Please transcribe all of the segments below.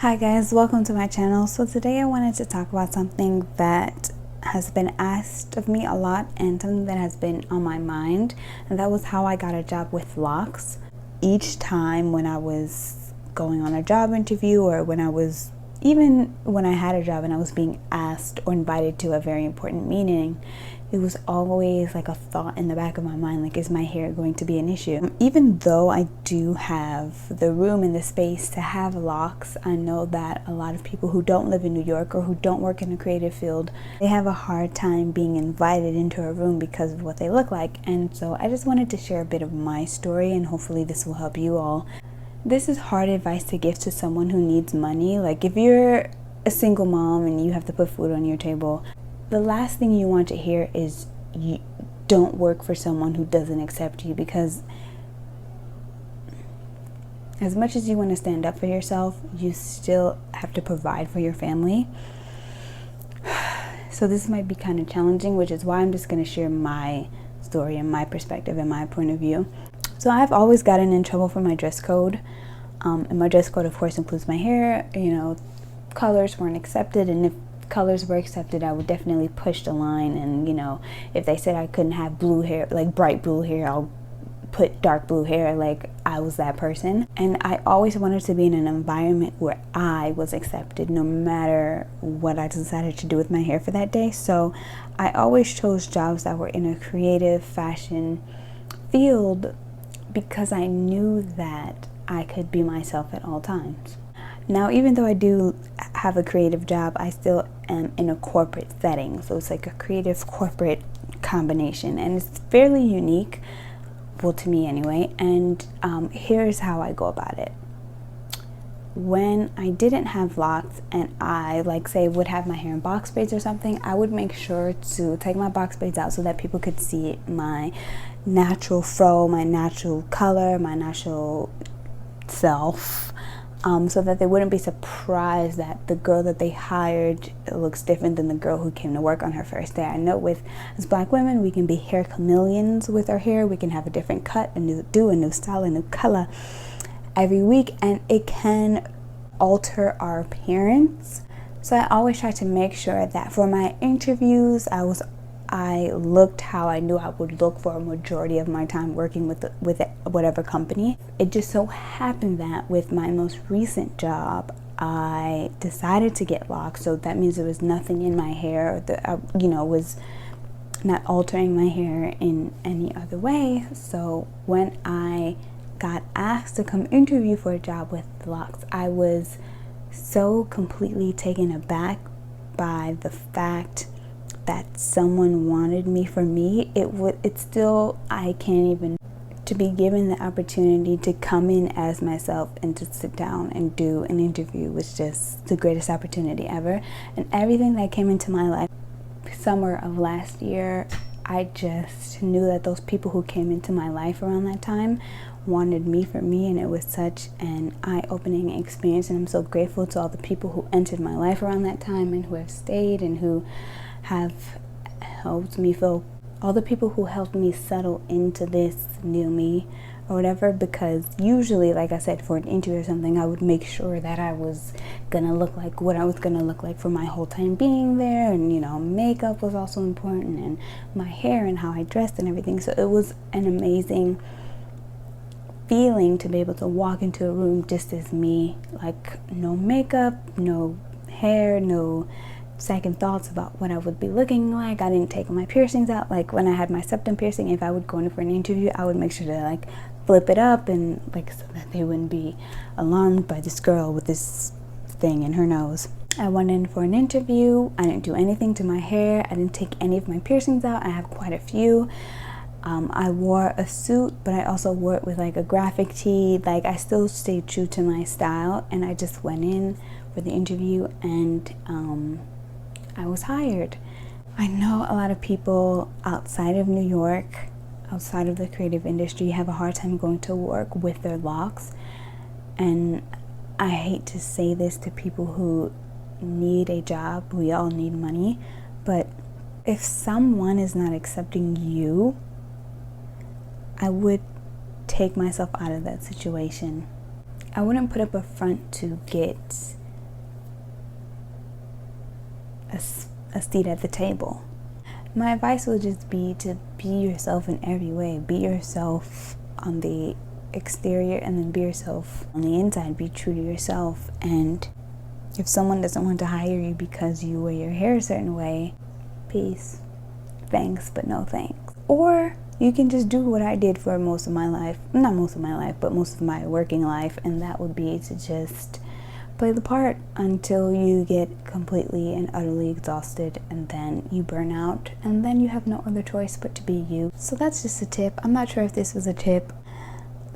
Hi guys, welcome to my channel. So today I wanted to talk about something that has been asked of me a lot and something that has been on my mind, and that was how I got a job with Locs. Each time when I was going on a job interview, or when I had a job and I was being asked or invited to a very important meeting, it was always like a thought in the back of my mind, like, is my hair going to be an issue? Even though I do have the room and the space to have locks, I know that a lot of people who don't live in New York or who don't work in the creative field, they have a hard time being invited into a room because of what they look like. And so I just wanted to share a bit of my story, and hopefully this will help you all. This is hard advice to give to someone who needs money. Like, if you're a single mom and you have to put food on your table, the last thing you want to hear is you don't work for someone who doesn't accept you, because as much as you want to stand up for yourself, you still have to provide for your family. So this might be kind of challenging, which is why I'm just going to share my story and my perspective and my point of view. So I've always gotten in trouble for my dress code, and my dress code of course includes my hair. Colors weren't accepted, and if colors were accepted, I would definitely push the line. And if they said I couldn't have blue hair, like bright blue hair, I'll put dark blue hair, like I was that person. And I always wanted to be in an environment where I was accepted, no matter what I decided to do with my hair for that day. So I always chose jobs that were in a creative fashion field, because I knew that I could be myself at all times. Now, even though I do have a creative job, I still am in a corporate setting. So it's like a creative corporate combination, and it's fairly unique, well, to me anyway. And here's how I go about it. When I didn't have locks and I, like, say, would have my hair in box braids or something, I would make sure to take my box braids out so that people could see my natural fro, my natural color, my natural self. So that they wouldn't be surprised that the girl that they hired looks different than the girl who came to work on her first day. I know as Black women, we can be hair chameleons with our hair. We can have a different cut, a new style, a new color every week, and it can alter our appearance. So I always try to make sure that for my interviews, I looked how I knew I would look for a majority of my time working with whatever company. It just so happened that with my most recent job, I decided to get locks. So that means there was nothing in my hair that was not altering my hair in any other way. So when I got asked to come interview for a job with Locs, I was so completely taken aback by the fact that someone wanted me for me. I can't even, to be given the opportunity to come in as myself and to sit down and do an interview was just the greatest opportunity ever. And everything that came into my life summer of last year, I just knew that those people who came into my life around that time wanted me for me, and it was such an eye-opening experience. And I'm so grateful to all the people who entered my life around that time and who have stayed and who have helped me feel, all the people who helped me settle into this new me or whatever. Because usually, like I said, for an interview or something, I would make sure that I was gonna look like what I was gonna look like for my whole time being there, and makeup was also important, and my hair and how I dressed and everything. So it was an amazing feeling to be able to walk into a room just as me, like no makeup, no hair, no second thoughts about what I would be looking like. I didn't take my piercings out. Like when I had my septum piercing, if I would go in for an interview, I would make sure to like flip it up, and like so that they wouldn't be alarmed by this girl with this thing in her nose. I went in for an interview. I didn't do anything to my hair. I didn't take any of my piercings out. I have quite a few. I wore a suit, but I also wore it with like a graphic tee. Like I still stayed true to my style, and I just went in for the interview, and I was hired. I know a lot of people outside of New York, outside of the creative industry, have a hard time going to work with their locks. And I hate to say this to people who need a job. We all need money. But if someone is not accepting you, I would take myself out of that situation. I wouldn't put up a front to get a seat at the table. My advice would just be to be yourself in every way. Be yourself on the exterior, and then be yourself on the inside. Be true to yourself. And if someone doesn't want to hire you because you wear your hair a certain way, peace. Thanks, but no thanks. Or you can just do what I did for most of my life. Not most of my life, but most of my working life. And that would be to just play the part until you get completely and utterly exhausted, and then you burn out, and then you have no other choice but to be you. So that's just a tip. I'm not sure if this was a tip.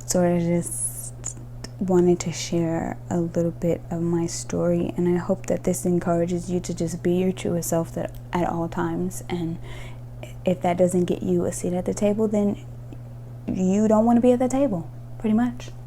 Sort of just wanted to share a little bit of my story, and I hope that this encourages you to just be your truest self at all times. And if that doesn't get you a seat at the table, then you don't want to be at the table, pretty much.